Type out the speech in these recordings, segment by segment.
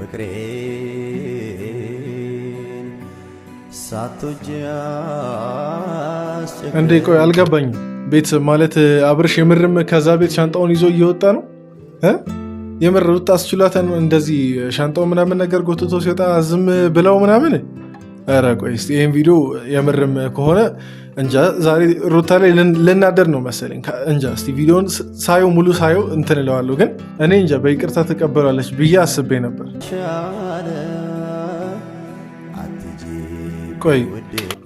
ፍቅሬን ሳትወጃስ እንዴ ቆይ አልገባኝም። ቤተሰብ ማለት አብርሽ የምርም ከዛ ቤት ሻንጣውን ይዞ እየወጣ ነው? የምር ሩታ አስችሏተን እንደዚህ ሻንጣው ምናምን ነገር ጎትቶ ሲወጣ ዝም ብለው ምናምን? ኧረ ቆይ እስኪ ይህን ቪዲዮ የምርም ከሆነ እንጃ ዛሬ ሩታ ላይ ልናደር ነው መሰለኝ። እንጃ እስኪ ቪዲዮን ሳየው ሙሉ ሳየው እንትን እለዋለሁ፣ ግን እኔ እንጃ በይቅርታ ትቀበላለች ብዬ አስቤ ነበር። ቆይ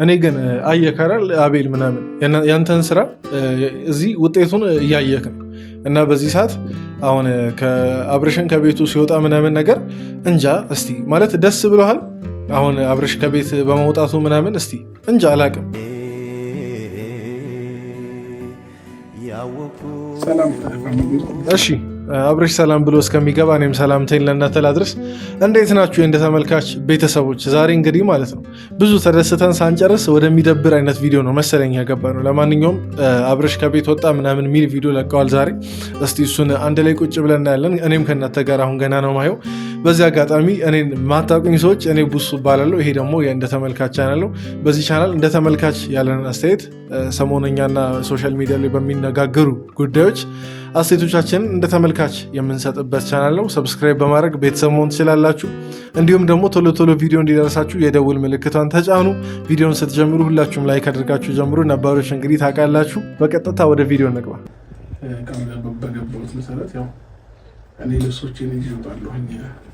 እኔ ግን አየካራል አቤል ምናምን ያንተን ስራ እዚህ ውጤቱን እያየክ ነው እና በዚህ ሰዓት አሁን አብርሽን ከቤቱ ሲወጣ ምናምን ነገር እንጃ እስቲ ማለት ደስ ብሎሃል? አሁን አብርሽ ከቤት በመውጣቱ ምናምን እስቲ እንጃ አላቅም። እሺ አብርሽ ሰላም ብሎ እስከሚገባ እኔም ሰላምታዬን ለእናንተ ላድርስ። እንዴት ናችሁ እንደ ተመልካች ቤተሰቦች? ዛሬ እንግዲህ ማለት ነው ብዙ ተደስተን ሳንጨርስ ወደሚደብር አይነት ቪዲዮ ነው መሰለኝ ያገባ ነው። ለማንኛውም አብርሽ ከቤት ወጣ ምናምን የሚል ቪዲዮ ለቀዋል ዛሬ። እስቲ እሱን አንድ ላይ ቁጭ ብለን እናያለን። እኔም ከእናንተ ጋር አሁን ገና ነው ማየው። በዚህ አጋጣሚ እኔን ማታውቁኝ ሰዎች እኔ ቡሱ እባላለሁ። ይሄ ደግሞ እንደ ተመልካች ቻናል ነው። በዚህ ቻናል እንደ ተመልካች ያለን አስተያየት ሰሞነኛና ሶሻል ሚዲያ ላይ በሚነጋገሩ ጉዳዮች አስተያየቶቻችንን እንደ ተመልካች የምንሰጥበት ቻናል ነው። ሰብስክራይብ በማድረግ ቤተሰብ መሆን ትችላላችሁ። እንዲሁም ደግሞ ቶሎ ቶሎ ቪዲዮ እንዲደርሳችሁ የደውል ምልክቷን ተጫኑ። ቪዲዮን ስትጀምሩ ሁላችሁም ላይክ አድርጋችሁ ጀምሩ። ነባሮች እንግዲህ ታውቃላችሁ። በቀጥታ ወደ ቪዲዮ እንግባ። በገባሁት መሰረት ያው እኔ ልብሶችን ይዤ እወጣለሁ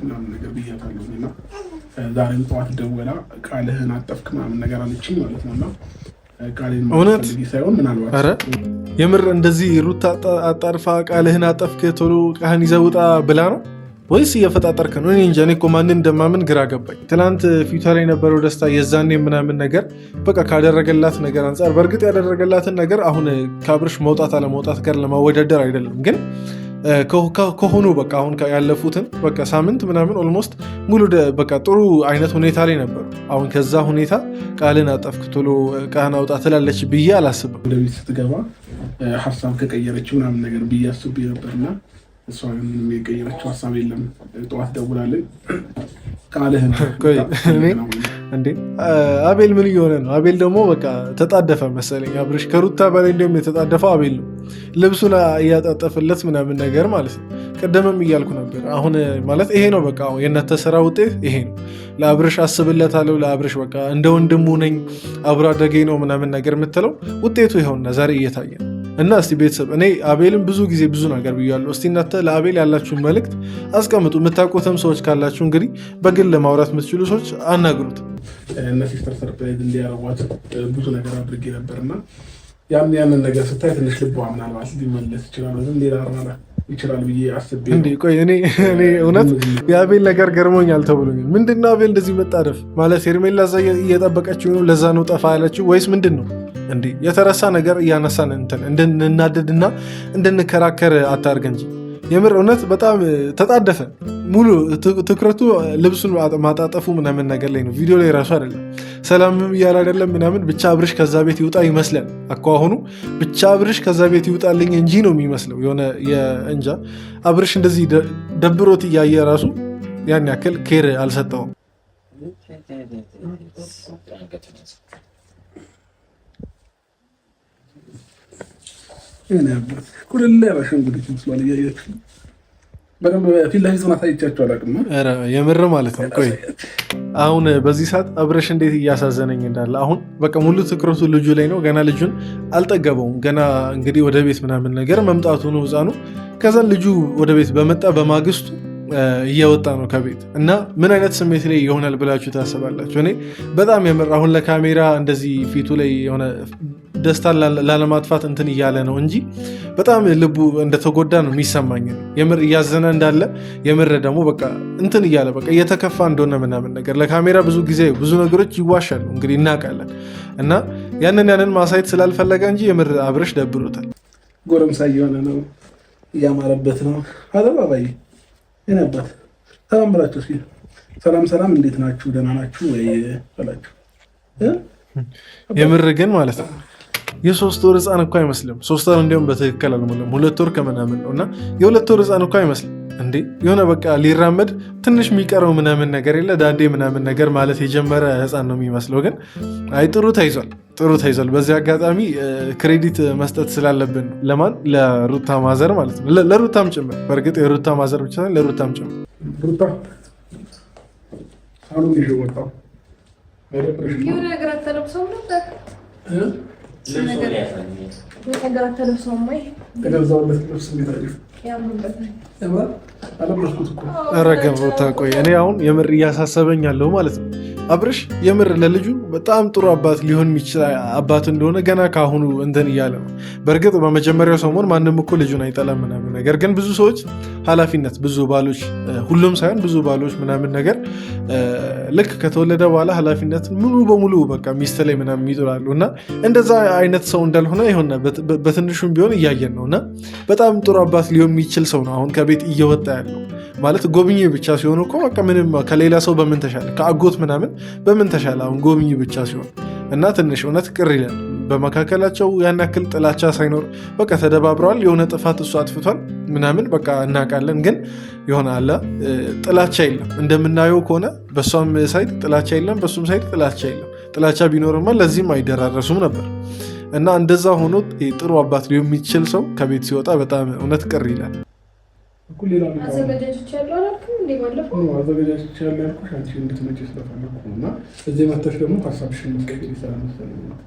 ምናምን ነገር ብያታለሁ እና ዛሬም ጠዋት ደወላ ቃልህን አጠፍክ ምናምን ነገር አለችኝ ማለት ነው እና እውነት የምር እንደዚህ ሩታ አጣርፋ ቃልህን አጠፍክ ቶሎ ቃህን ይዘህ ውጣ ብላ ነው ወይስ እየፈጣጠርክ ነው? እኔ እንጃ። እኔ እኮ ማንን እንደማምን ግራ ገባኝ። ትናንት ፊቷ ላይ የነበረው ደስታ የዛኔ ምናምን ነገር በቃ ካደረገላት ነገር አንጻር በእርግጥ ያደረገላትን ነገር አሁን ከአብርሽ መውጣት አለመውጣት ጋር ለማወዳደር አይደለም፣ ግን ከሆኑ በቃ አሁን ያለፉትን በቃ ሳምንት ምናምን ኦልሞስት ሙሉ በቃ ጥሩ አይነት ሁኔታ ላይ ነበሩ። አሁን ከዛ ሁኔታ ቃልን አጠፍክ ቶሎ ቃህን አውጣ ትላለች ብዬ አላስብም። ወደ ቤት ስትገባ ሀሳብ ከቀየረች ምናምን ነገር ብዬ አስቤ ነበርና እሷ ምንም የቀየረችው ሀሳብ የለም። ጠዋት ደውላለች ቃልህን እንዴ አቤል ምን እየሆነ ነው? አቤል ደግሞ በቃ ተጣደፈ መሰለኝ። አብርሽ ከሩታ በላይ እንዲሁም የተጣደፈው አቤል ነው። ልብሱን እያጣጠፍለት ምናምን ነገር ማለት ነው። ቀደምም እያልኩ ነበር። አሁን ማለት ይሄ ነው በቃ የእናንተ ስራ ውጤት ይሄ ነው። ለአብርሽ አስብለታለሁ። ለአብርሽ በቃ እንደ ወንድሙ ነኝ አብሮ አደጌ ነው ምናምን ነገር የምትለው ውጤቱ ይኸውና ዛሬ እየታየ ነው። እና እስቲ ቤተሰብ እኔ አቤልም ብዙ ጊዜ ብዙ ነገር ብያለሁ። እስቲ እናንተ ለአቤል ያላችሁን መልእክት አስቀምጡ። የምታውቁትም ሰዎች ካላችሁ እንግዲህ በግል ለማውራት የምትችሉ ሰዎች አናግሩት። እነ ሲስተር ሰርፕራይዝ እንዲያረጓት ብዙ ነገር አድርጌ ነበርና ያንን ነገር ስታይ ትንሽ ልቧ ምናልባት ሊመለስ ይችላል ሌላ አርማላ ይችላል ብዬ አስቤ እንዴ ቆይ እኔ እውነት የአቤል ነገር ገርሞኛል ተብሎኛል። ምንድነው አቤል እንደዚህ መጣደፍ ማለት? ሄርሜላ እዛ እየጠበቀችው ነው ለዛ ነው ጠፋ ያለችው ወይስ ምንድን ነው? እንዴ የተረሳ ነገር እያነሳን እንድንናደድና እንድንከራከር አታርገ እንጂ የምር እውነት በጣም ተጣደፈ። ሙሉ ትኩረቱ ልብሱን ማጣጠፉ ምናምን ነገር ላይ ነው። ቪዲዮ ላይ ራሱ አይደለም። ሰላምም እያለ አይደለም ምናምን። ብቻ አብርሽ ከዛ ቤት ይውጣ ይመስላል አኳኋኑ። ብቻ አብርሽ ከዛ ቤት ይውጣልኝ እንጂ ነው የሚመስለው። የሆነ እንጃ አብርሽ እንደዚህ ደብሮት እያየ ራሱ ያን ያክል ኬር አልሰጠውም። የምር ማለት ነው። ቆይ አሁን በዚህ ሰዓት አብርሽ እንዴት እያሳዘነኝ እንዳለ አሁን በቃ ሙሉ ትኩረቱ ልጁ ላይ ነው። ገና ልጁን አልጠገበውም። ገና እንግዲህ ወደ ቤት ምናምን ነገር መምጣቱ ነው ህፃኑ። ከዛ ልጁ ወደ ቤት በመጣ በማግስቱ እየወጣ ነው ከቤት እና ምን አይነት ስሜት ላይ ይሆናል ብላችሁ ታስባላችሁ? እኔ በጣም የምር አሁን ለካሜራ እንደዚህ ፊቱ ላይ የሆነ ደስታን ላለማጥፋት እንትን እያለ ነው እንጂ በጣም ልቡ እንደተጎዳ ነው የሚሰማኝ። የምር እያዘነ እንዳለ የምር ደግሞ በቃ እንትን እያለ በቃ እየተከፋ እንደሆነ ምናምን ነገር ለካሜራ ብዙ ጊዜ ብዙ ነገሮች ይዋሻሉ እንግዲህ እናውቃለን። እና ያንን ማሳየት ስላልፈለገ እንጂ የምር አብርሽ ደብሮታል። ጎረምሳ እየሆነ ነው፣ እያማረበት ነው። አለባባይ የነበር ሰላም ብላችሁ እስኪ ሰላም እንዴት ናችሁ? ደህና ናችሁ ወይ አላችሁ? የምር ግን ማለት ነው የ3 ወር ህፃን እኮ አይመስልም። 3 ወር እንዲሁም በትክክል አልሞላም፣ 2 ወር ከምናምን ነው። እና የ2 ወር ህፃን እኮ አይመስልም እንዴ የሆነ በቃ ሊራመድ ትንሽ የሚቀረው ምናምን ነገር የለ ዳዴ ምናምን ነገር ማለት የጀመረ ህፃን ነው የሚመስለው። ግን አይ ጥሩ ተይዟል። በዚህ አጋጣሚ ክሬዲት መስጠት ስላለብን ለማን ለሩታ ማዘር ማለት ነው፣ ለሩታም ጭምር። በእርግጥ የሩታ ማዘር ብቻ ለሩታም ጭምር። ሩታ ሳሎን ይዤ ወጣሁ። የሆነ ነገር አተለብሰውም ነበር ነገር አተለብሰውም ወይ ተገዛሁለት ልብስ እንዴት አየሁ? ረገም ሩታ ቆይ፣ እኔ አሁን የምር እያሳሰበኝ ያለው ማለት ነው አብርሽ የምር ለልጁ በጣም ጥሩ አባት ሊሆን የሚችል አባት እንደሆነ ገና ከአሁኑ እንትን እያለ ነው። በእርግጥ በመጀመሪያው ሰሞን ማንም እኮ ልጁን አይጠላም ምናምን ነገር፣ ግን ብዙ ሰዎች ኃላፊነት ብዙ ባሎች፣ ሁሉም ሳይሆን ብዙ ባሎች ምናምን ነገር ልክ ከተወለደ በኋላ ኃላፊነትን ሙሉ በሙሉ በቃ ሚስት ላይ ምናምን ይጥላሉ። እና እንደዛ አይነት ሰው እንዳልሆነ ይሆን በትንሹም ቢሆን እያየን ነው። እና በጣም ጥሩ አባት ሊሆን የሚችል ሰው ነው አሁን ከቤት እየወጣ ያለው ማለት ጎብኚ ብቻ ሲሆን እኮ በቃ ምንም ከሌላ ሰው በምን ተሻለ፣ ከአጎት ምናምን በምን ተሻለ አሁን ጎብኚ ብቻ ሲሆን። እና ትንሽ እውነት ቅር ይላል። በመካከላቸው ያን ያክል ጥላቻ ሳይኖር በቃ ተደባብረዋል። የሆነ ጥፋት እሱ አጥፍቷል ምናምን በቃ እናውቃለን፣ ግን የሆነ አለ ጥላቻ የለም። እንደምናየው ከሆነ በሷም ሳይድ ጥላቻ የለም፣ በሱም ሳይድ ጥላቻ የለም። ጥላቻ ቢኖርማ ለዚህም አይደራረሱም ነበር። እና እንደዛ ሆኖ ጥሩ አባት ሊሆን የሚችል ሰው ከቤት ሲወጣ በጣም እውነት ቅር ይላል። አዘጋጃጅቻ ያለው አላልኩም እንዴ? ባለፈው አዘጋጃጅቻ ያለው ያልኩሽ አንቺ እንድትመጪ ስለፈለኩ ነው። እና እዚህ መተሽ ደግሞ ሀሳብሽን መስቀል ይሰራል መሰለኝ ነው።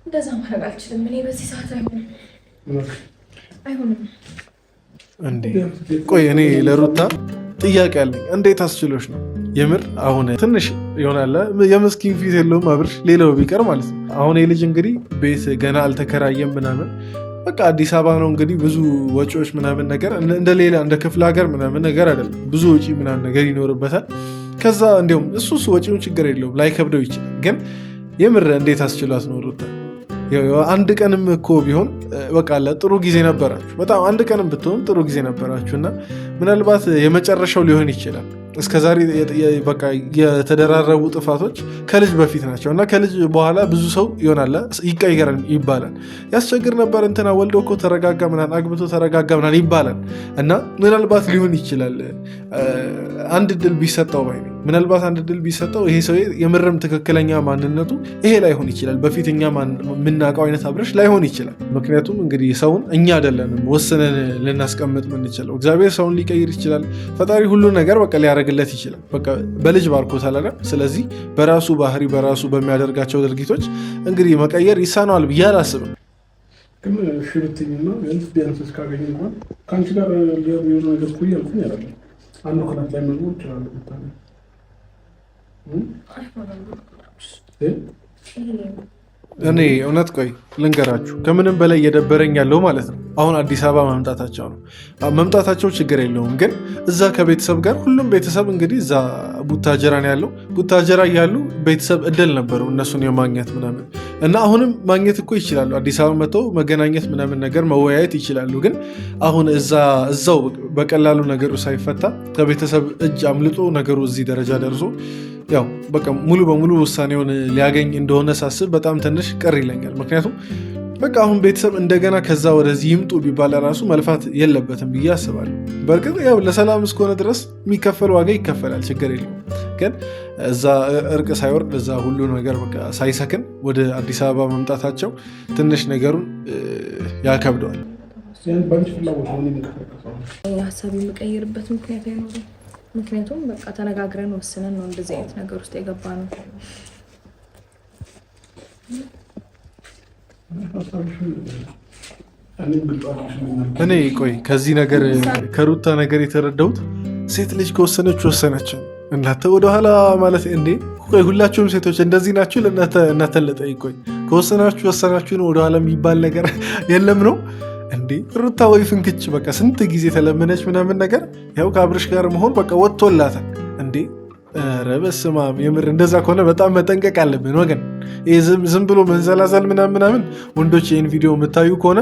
እንደዛ ማድረግ አልችልም እኔ በዚህ ሰዓት አይሆንም። እንዴ ቆይ እኔ ለሩታ ጥያቄ አለኝ። እንዴት አስችሎች ነው የምር? አሁን ትንሽ ይሆናል የምስኪን ፊት የለውም አብርሽ፣ ሌላው ቢቀር ማለት ነው። አሁን የልጅ እንግዲህ ቤት ገና አልተከራየም ምናምን በቃ አዲስ አበባ ነው እንግዲህ ብዙ ወጪዎች ምናምን ነገር እንደ ሌላ እንደ ክፍለ ሀገር ምናምን ነገር አይደለም። ብዙ ወጪ ምናምን ነገር ይኖርበታል። ከዛ እንዲሁም እሱ ወጪውን ችግር የለውም ላይከብደው ይችላል። ግን የምር እንዴት አስችሏት ነው ሩታ? አንድ ቀንም እኮ ቢሆን በቃ ጥሩ ጊዜ ነበራችሁ። በጣም አንድ ቀንም ብትሆን ጥሩ ጊዜ ነበራችሁ እና ምናልባት የመጨረሻው ሊሆን ይችላል። እስከዛሬ በቃ የተደራረቡ ጥፋቶች ከልጅ በፊት ናቸው እና ከልጅ በኋላ ብዙ ሰው ይሆናል ይቀየራል ይባላል። ያስቸግር ነበር እንትና ወልዶ እኮ ተረጋጋ ምናምን አግብቶ ተረጋጋ ምናምን ይባላል እና ምናልባት ሊሆን ይችላል አንድ ድል ቢሰጠው ባይ ነኝ። ምናልባት አንድ ድል ቢሰጠው ይሄ ሰው የምርም ትክክለኛ ማንነቱ ይሄ ላይሆን ይችላል። በፊት እኛ የምናውቀው አይነት አብርሽ ላይሆን ይችላል። ምክንያቱም እንግዲህ ሰውን እኛ አይደለንም ወስነን ልናስቀምጥ ምንችለው። እግዚአብሔር ሰውን ሊቀይር ይችላል። ፈጣሪ ሁሉ ነገር በቃ ሊያደርግለት ይችላል። በቃ በልጅ ባርኮታል አይደል? ስለዚህ በራሱ ባህሪ በራሱ በሚያደርጋቸው ድርጊቶች እንግዲህ መቀየር ይሳነዋል ብዬ አላስብም። ግን ሽብትኝና ቢያንስ እስካገኝ እንኳን ከአንቺ ጋር የሆነ ነገር እኮ እያልኩኝ ያለ አንዱ ክላት ላይ መኖር ይችላሉ። እኔ እውነት ቆይ ልንገራችሁ፣ ከምንም በላይ እየደበረኝ ያለው ማለት ነው አሁን አዲስ አበባ መምጣታቸው ነው። መምጣታቸው ችግር የለውም፣ ግን እዛ ከቤተሰብ ጋር ሁሉም ቤተሰብ እንግዲህ እዛ ቡታጀራ ነው ያለው። ቡታጀራ እያሉ ቤተሰብ እድል ነበረው እነሱን የማግኘት ምናምን እና አሁንም ማግኘት እኮ ይችላሉ። አዲስ አበባ መጥተው መገናኘት ምናምን ነገር መወያየት ይችላሉ። ግን አሁን እዛው በቀላሉ ነገሩ ሳይፈታ ከቤተሰብ እጅ አምልጦ ነገሩ እዚህ ደረጃ ደርሶ ያው በቃ ሙሉ በሙሉ ውሳኔውን ሊያገኝ እንደሆነ ሳስብ በጣም ትንሽ ቅር ይለኛል። ምክንያቱም በቃ አሁን ቤተሰብ እንደገና ከዛ ወደዚህ ይምጡ ቢባል ራሱ መልፋት የለበትም ብዬ አስባለሁ። በእርግጥ ያው ለሰላም እስከሆነ ድረስ የሚከፈል ዋጋ ይከፈላል፣ ችግር የለውም። ግን እዛ እርቅ ሳይወርድ እዛ ሁሉ ነገር በቃ ሳይሰክን ወደ አዲስ አበባ መምጣታቸው ትንሽ ነገሩን ያከብደዋል። ሀሳብ የምቀይርበት ምክንያት አይኖርም። ምክንያቱም በቃ ተነጋግረን ወስነን ነው እንደዚህ አይነት ነገር ውስጥ የገባ ነው። እኔ ቆይ ከዚህ ነገር ከሩታ ነገር የተረዳሁት ሴት ልጅ ከወሰነች ወሰነች። እናንተ ወደኋላ ማለት እንዴ? ቆይ ሁላችሁም ሴቶች እንደዚህ ናችሁ? እናንተን ልጠይቅ፣ ቆይ ከወሰናችሁ ወሰናችሁ ነው፣ ወደኋላ የሚባል ነገር የለም ነው እንዴ? ሩታ ወይ ፍንክች በቃ ስንት ጊዜ ተለመነች ምናምን ነገር ያው ከአብርሽ ጋር መሆን በቃ ወጥቶላታል እንዴ? ኧረ በስመ አብ! የምር እንደዛ ከሆነ በጣም መጠንቀቅ አለብን ወገን። ዝም ብሎ መንዘላዘል ምናምን ወንዶች ይህን ቪዲዮ የምታዩ ከሆነ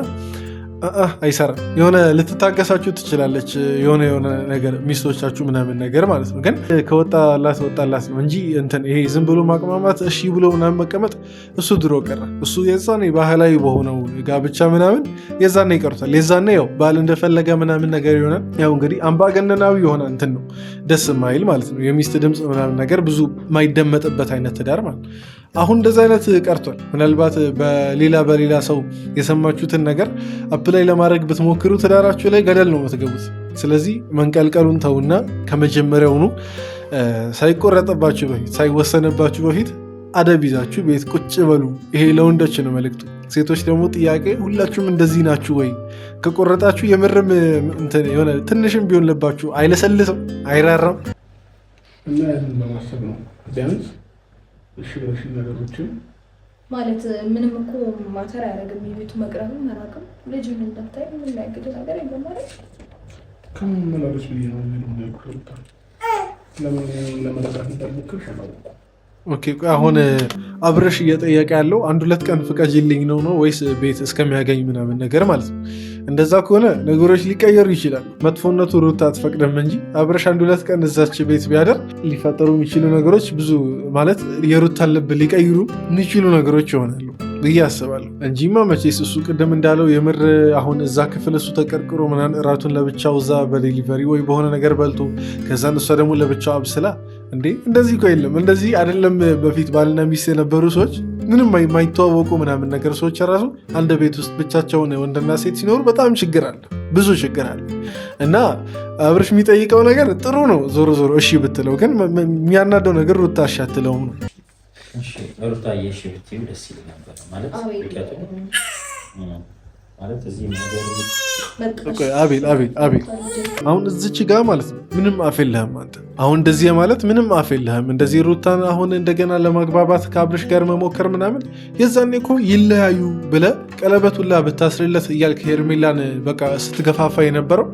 አይሰራም። የሆነ ልትታገሳችሁ ትችላለች የሆነ ነገር ሚስቶቻችሁ ምናምን ነገር ማለት ነው። ግን ከወጣላት ነው እንጂ እንትን ይሄ ዝም ብሎ ማቅማማት እሺ ብሎ ምናምን መቀመጥ እሱ ድሮ ቀረ። እሱ የዛኔ ባህላዊ በሆነው ጋብቻ ምናምን የዛኔ ይቀሩታል። የዛኔ ያው ባል እንደፈለገ ምናምን ነገር ይሆናል። ያው እንግዲህ አምባገነናዊ የሆነ እንትን ነው ደስ ማይል ማለት ነው። የሚስት ድምፅ ምናምን ነገር ብዙ ማይደመጥበት አይነት ትዳር ማለት ነው። አሁን እንደዚህ አይነት ቀርቷል። ምናልባት በሌላ ሰው የሰማችሁትን ነገር አፕላይ ለማድረግ ብትሞክሩ ትዳራችሁ ላይ ገደል ነው የምትገቡት። ስለዚህ መንቀልቀሉን ተውና ከመጀመሪያውኑ ሳይቆረጥባችሁ በፊት ሳይወሰንባችሁ በፊት አደብ ይዛችሁ ቤት ቁጭ በሉ። ይሄ ለወንዶች ነው መልእክቱ። ሴቶች ደግሞ ጥያቄ ሁላችሁም እንደዚህ ናችሁ ወይ? ከቆረጣችሁ የምርም የሆነ ትንሽም ቢሆን ልባችሁ አይለሰልስም፣ አይራራም እና ያንን በማሰብ ነው ቢያንስ እሺ ነገሮችን ማለት ምንም እኮ ማተር አያደርግም። የቤቱ መቅረብም መራቅም ልጅን እንዳታይ ምን ያግድ ነገር የለም ማለት ከመመላለስ ብዬ ነው የሚያቁርታ ለመረዳት እንዳልሞክር ሸላውቁ። ኦኬ አሁን አብረሽ እየጠየቀ ያለው 1-2 ቀን ፍቀጅልኝ ነው ወይስ ቤት እስከሚያገኝ ምናምን ነገር ማለት ነው? እንደዛ ከሆነ ነገሮች ሊቀየሩ ይችላል። መጥፎነቱ ሩታ አትፈቅድም እንጂ አብረሽ 1-2 ቀን እዛች ቤት ቢያደር ሊፈጠሩ የሚችሉ ነገሮች ብዙ ማለት የሩታን ልብ ሊቀይሩ የሚችሉ ነገሮች ይሆናሉ ብዬ አስባለሁ። እንጂማ መቼስ እሱ ቅድም እንዳለው የምር አሁን እዛ ክፍል እሱ ተቀርቅሮ ምናምን እራቱን ለብቻው እዛ በዴሊቨሪ ወይ በሆነ ነገር በልቶ ከዛን እሷ ደግሞ ለብቻው አብስላ እንዴ እንደዚህ እኮ የለም። እንደዚህ አይደለም። በፊት ባልና ሚስት የነበሩ ሰዎች ምንም የማይተዋወቁ ምናምን ነገር ሰዎች ራሱ አንድ ቤት ውስጥ ብቻቸውን ወንድና ሴት ሲኖሩ በጣም ችግር አለ፣ ብዙ ችግር አለ። እና አብርሽ የሚጠይቀው ነገር ጥሩ ነው ዞሮ እሺ ብትለው፣ ግን የሚያናደው ነገር ሩታ እሺ አትለውም ነው። ሩታ እሺ ብትይው ደስ ይል ነበር ማለት አቤል አሁን እዚች ጋር ማለት ነው ምንም አፍ የለህም አንተ። አሁን እንደዚህ ማለት ምንም አፍ የለህም። እንደዚህ ሩታን አሁን እንደገና ለማግባባት ከአብርሽ ጋር መሞከር ምናምን የዛኔ እኮ ይለያዩ ብለህ ቀለበቱላ ብታስርለት እያልክ ሄርሜላን በቃ ስትገፋፋ የነበረው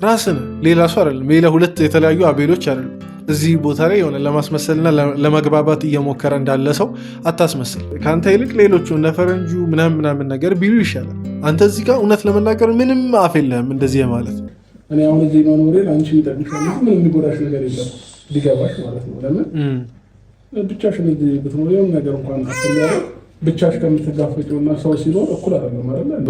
ራስን ሌላ ሰው አይደለም። ሌላ 2 የተለያዩ አቤሎች አይደለም። እዚህ ቦታ ላይ የሆነ ለማስመሰልና ለመግባባት እየሞከረ እንዳለ ሰው አታስመስል። ከአንተ ይልቅ ሌሎቹ እነ ፈረንጁ ምናምን ነገር ቢሉ ይሻላል። አንተ እዚህ ጋር እውነት ለመናገር ምንም አፍ የለህም እንደዚህ ማለት። እኔ አሁን እዚህ መኖሬ አንቺ ይጠቅምሻል፣ ምንም የሚጎዳሽ ነገር የለም ሊገባሽ ማለት ነው። ለምን ብቻሽን ብትኖር የሆነ ነገር እንኳን አስተሚያለ ብቻሽ ከምትጋፈጪውና ሰው ሲኖር እኩል አይደለም አይደል?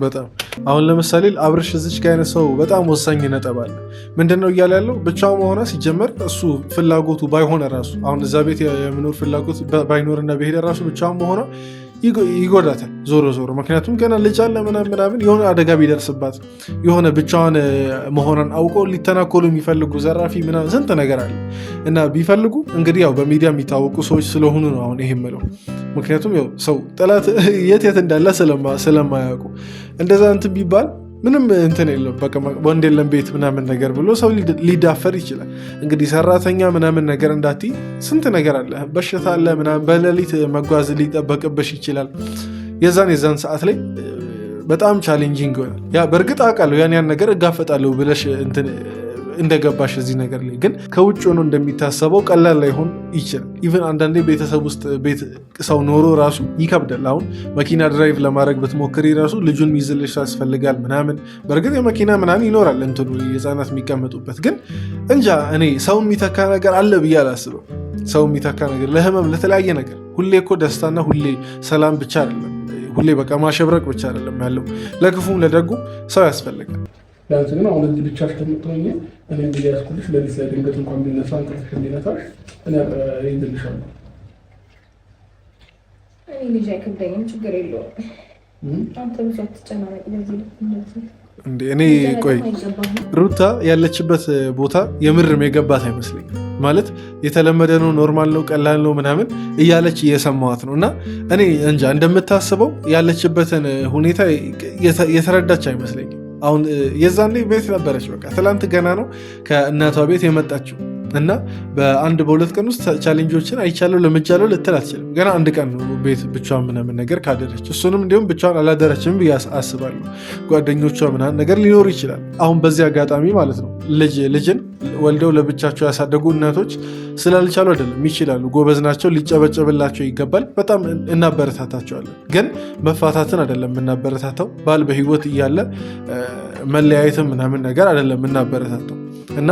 በጣም አሁን ለምሳሌ አብርሽ እዚች ጋር አይነት ሰው በጣም ወሳኝ ነጥብ አለ። ምንድነው እያለ ያለው? ብቻው መሆነ ሲጀመር እሱ ፍላጎቱ ባይሆነ ራሱ አሁን እዛ ቤት የመኖር ፍላጎት ባይኖርና በሄደ ራሱ ብቻው መሆነ ይጎዳታል ዞሮ። ምክንያቱም ገና ልጅ አለ ምናምን የሆነ አደጋ ቢደርስባት የሆነ ብቻዋን መሆኗን አውቀው ሊተናኮሉ የሚፈልጉ ዘራፊ ምናምን ስንት ነገር አለ እና ቢፈልጉ እንግዲህ ያው በሚዲያ የሚታወቁ ሰዎች ስለሆኑ ነው አሁን ይሄ የምለው። ምክንያቱም ያው ሰው ጠላት የት እንዳለ ስለማያውቁ እንደዛ እንትን ቢባል ምንም እንትን የለም። በቃ ወንድ የለም ቤት ምናምን ነገር ብሎ ሰው ሊዳፈር ይችላል። እንግዲህ ሰራተኛ ምናምን ነገር እንዳትይ ስንት ነገር አለ፣ በሽታ አለ ምናምን፣ በሌሊት መጓዝ ሊጠበቅብሽ ይችላል። የዛን ሰዓት ላይ በጣም ቻሌንጂንግ ይሆናል። ያ በእርግጥ አውቃለሁ ያን ነገር እጋፈጣለሁ ብለሽ እንትን እንደገባሽ እዚህ ነገር ላይ ግን ከውጭ ሆኖ እንደሚታሰበው ቀላል ላይሆን ይችላል። ኢቨን አንዳንዴ ቤተሰብ ውስጥ ቤት ሰው ኖሮ ራሱ ይከብዳል። አሁን መኪና ድራይቭ ለማድረግ ብትሞክሪ ራሱ ልጁን ይዝልሽ ያስፈልጋል ምናምን። በእርግጥ የመኪና ምናምን ይኖራል እንትኑ የህፃናት የሚቀመጡበት፣ ግን እንጃ እኔ ሰው የሚተካ ነገር አለ ብዬ አላስበው። ሰው የሚተካ ነገር ለህመም ለተለያየ ነገር ሁሌ እኮ ደስታና ሁሌ ሰላም ብቻ አይደለም፣ ሁሌ በቃ ማሸብረቅ ብቻ አይደለም ያለው። ለክፉም ለደጉም ሰው ያስፈልጋል። ቢያንስ ግን አሁን እዚህ ብቻሽ ከምትሆኝ እኔ እንግዲህ ያስኩልሽ ለሊት ላይ ድንገት እንኳን ቢነሳ እንቅልፍሽ እንዲነሳሽ እኔ ይዝልሻለሁ። እኔ ልጅ አይከብደኝም፣ ችግር የለውም። አንተ ብዙ አትጨናነቅ። እኔ ቆይ ሩታ ያለችበት ቦታ የምርም የገባት አይመስለኝ። ማለት የተለመደ ነው፣ ኖርማል ነው፣ ቀላል ነው ምናምን እያለች እየሰማዋት ነው። እና እኔ እንጃ እንደምታስበው ያለችበትን ሁኔታ የተረዳች አይመስለኝም። አሁን የዛኔ ቤት ነበረች። በቃ ትላንት ገና ነው ከእናቷ ቤት የመጣችው። እና በአንድ በሁለት ቀን ውስጥ ቻሌንጆችን አይቻለው ለምጃለው ልትል አትችልም። ገና አንድ ቀን ነው ቤት ብቻዋን ምናምን ነገር ካደረች። እሱንም እንዲሁም ብቻዋን አላደረችም ብዬ አስባለሁ። ጓደኞቿ ምናምን ነገር ሊኖሩ ይችላል። አሁን በዚህ አጋጣሚ ማለት ነው ልጅን ወልደው ለብቻቸው ያሳደጉ እናቶች ስላልቻሉ አይደለም፣ ይችላሉ፣ ጎበዝ ናቸው፣ ሊጨበጨብላቸው ይገባል። በጣም እናበረታታቸዋለን። ግን መፋታትን አይደለም እናበረታታው፣ ባል በህይወት እያለ መለያየትን ምናምን ነገር አይደለም እናበረታታው። እና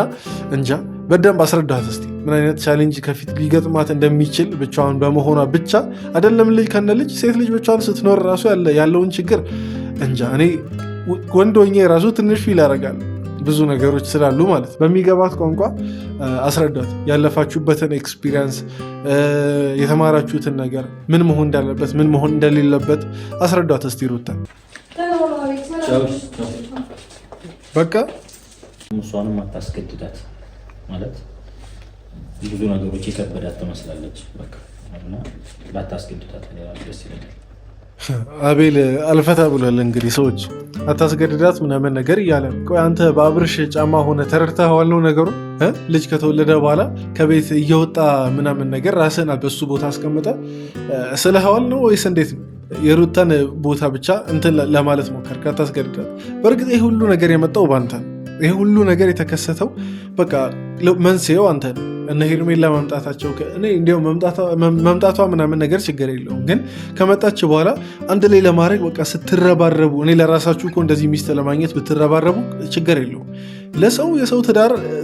እንጃ በደንብ አስረዳት እስቲ ምን አይነት ቻሌንጅ ከፊት ሊገጥማት እንደሚችል ብቻዋን በመሆኗ ብቻ አይደለም ልጅ ከነ ልጅ ሴት ልጅ ብቻዋን ስትኖር ራሱ ያለውን ችግር እንጃ። እኔ ወንድ ሆኜ ራሱ ትንሽ ፊል ያደርጋል ብዙ ነገሮች ስላሉ ማለት በሚገባት ቋንቋ አስረዳት። ያለፋችሁበትን ኤክስፒሪየንስ፣ የተማራችሁትን ነገር ምን መሆን እንዳለበት ምን መሆን እንደሌለበት አስረዳት እስቲ ሩታ። በቃ እሷንም አታስገድዳት ማለት ብዙ ነገሮች የከበዳት ትመስላለች። በቃ እና ባታስገድዳት ደስ ይለኛል። አቤል አልፈታ ብሏል። እንግዲህ ሰዎች አታስገድዳት ምናምን ነገር እያለ ቆይ አንተ በአብርሽ ጫማ ሆነ ተረድተኸዋል ነው ነገሩ? ልጅ ከተወለደ በኋላ ከቤት እየወጣ ምናምን ነገር ራስህን በሱ ቦታ አስቀምጠ ስለኸዋል ነው ወይስ እንዴት ነው? የሩታን ቦታ ብቻ እንትን ለማለት ሞከርክ። አታስገድዳት። በእርግጥ ይህ ሁሉ ነገር የመጣው ባንተ ነው። ይህ ሁሉ ነገር የተከሰተው በቃ መንስኤው አንተ ነው። እነ ሄርሜላ መምጣታቸው እንዲያው መምጣቷ ምናምን ነገር ችግር የለውም፣ ግን ከመጣች በኋላ አንድ ላይ ለማድረግ በቃ ስትረባረቡ፣ እኔ ለራሳችሁ እኮ እንደዚህ ሚስት ለማግኘት ብትረባረቡ ችግር የለውም። የሰው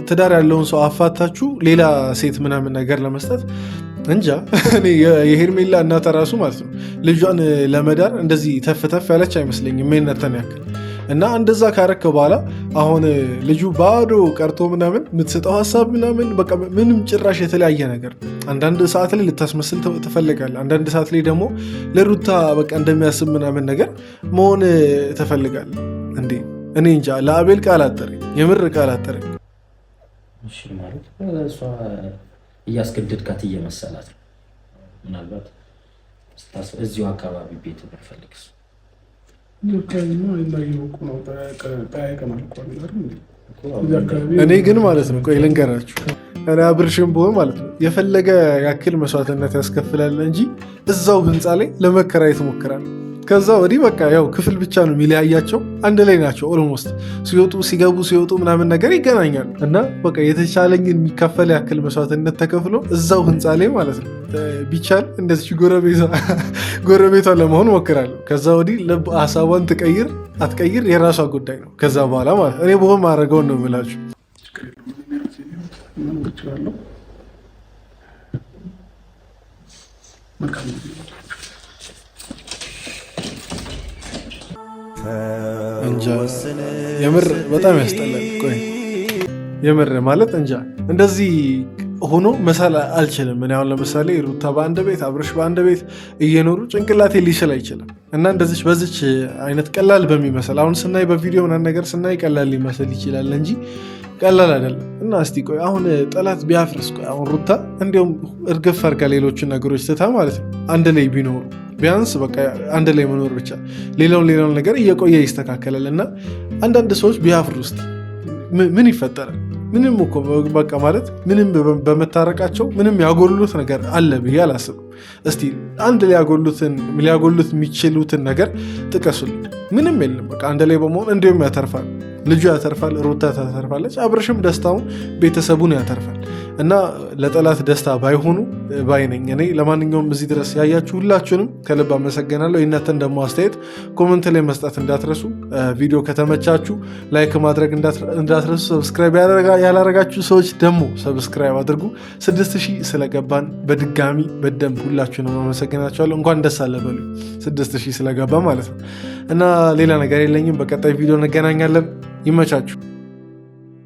ትዳር ያለውን ሰው አፋታችሁ ሌላ ሴት ምናምን ነገር ለመስጠት እንጃ። እኔ የሄርሜላ እናት ራሱ ማለት ነው ልጇን ለመዳር እንደዚህ ተፍተፍ ያለች አይመስለኝም የእናንተን ያክል። እና እንደዛ ካረከ በኋላ አሁን ልጁ ባዶ ቀርቶ ምናምን የምትሰጠው ሀሳብ ምናምን በቃ ምንም ጭራሽ የተለያየ ነገር። አንዳንድ ሰዓት ላይ ልታስመስል ትፈልጋለህ፣ አንዳንድ ሰዓት ላይ ደግሞ ለሩታ በቃ እንደሚያስብ ምናምን ነገር መሆን ትፈልጋለህ። እንዴ እኔ እንጃ። ለአቤል ቃል አጠረኝ፣ የምር ቃል አጠረኝ። እሺ ማለት እሷ እያስገደድካት እየመሰላት ነው። ምናልባት እዚሁ አካባቢ ቤት ብንፈልግስ? እኔ ግን ማለት ነው ቆይ ልንገራችሁ፣ እኔ አብርሽም ብሆን ማለት ነው የፈለገ ያክል መስዋዕትነት ያስከፍላል እንጂ እዛው ህንፃ ላይ ለመከራየት እሞክራለሁ። ከዛ ወዲህ በቃ ያው ክፍል ብቻ ነው የሚለያያቸው፣ አንድ ላይ ናቸው። ኦልሞስት ሲገቡ ሲወጡ ምናምን ነገር ይገናኛሉ። እና በቃ የተቻለኝን የሚከፈል ያክል መስዋዕትነት ተከፍሎ እዛው ህንፃ ላይ ማለት ነው ቢቻል እንደዚህ ጎረቤቷ ለመሆን ሞክራለሁ። ከዛ ወዲህ ሀሳቧን ትቀይር አትቀይር የራሷ ጉዳይ ነው። ከዛ በኋላ ማለት እኔ ብሆን ማድረገውን ነው የምላችሁ። እንጃ የምር በጣም ያስጠላል። ቆይ የምር ማለት እንጃ እንደዚህ ሆኖ መሳል አልችልም። እኔ አሁን ለምሳሌ ሩታ በአንድ ቤት አብርሽ በአንድ ቤት እየኖሩ ጭንቅላቴ ሊችል አይችልም። እና እንደዚች በዚች አይነት ቀላል በሚመስል አሁን ስናይ በቪዲዮ ምናምን ነገር ስናይ ቀላል ሊመስል ይችላል እንጂ ቀላል አይደለም። እና እስቲ ቆይ አሁን ጠላት ቢያፍርስ ቆይ አሁን ሩታ እንዲሁም እርግፍ አድርጋ ሌሎችን ነገሮች ትታ ማለት ነው አንድ ላይ ቢኖሩ ቢያንስ በቃ አንድ ላይ መኖር ብቻ ሌላውን ነገር እየቆየ ይስተካከላል። እና አንዳንድ ሰዎች ቢያፍሩ ውስጥ ምን ይፈጠራል? ምንም እኮ በቃ ማለት ምንም በመታረቃቸው ምንም ያጎሉት ነገር አለ ብዬ አላስብም። እስቲ አንድ ሊያጎሉት የሚችሉትን ነገር ጥቀሱልኝ። ምንም የለም። በቃ አንድ ላይ በመሆን እንዲሁም ያተርፋል፣ ልጁ ያተርፋል፣ ሩታ ታተርፋለች፣ አብርሽም ደስታውን ቤተሰቡን ያተርፋል። እና ለጠላት ደስታ ባይሆኑ ባይነኝ እኔ። ለማንኛውም እዚህ ድረስ ያያችሁ ሁላችሁንም ከልብ አመሰግናለሁ። የእናንተን ደግሞ አስተያየት ኮመንት ላይ መስጠት እንዳትረሱ። ቪዲዮ ከተመቻችሁ ላይክ ማድረግ እንዳትረሱ። ሰብስክራይብ ያላረጋችሁ ሰዎች ደግሞ ሰብስክራይብ አድርጉ። 6000 ስለገባን በድጋሚ በደንብ ሁላችሁንም አመሰግናችኋለሁ። እንኳን ደስ አለ በሉ 6000 ስለገባ ማለት ነው። እና ሌላ ነገር የለኝም። በቀጣይ ቪዲዮ እንገናኛለን። ይመቻችሁ።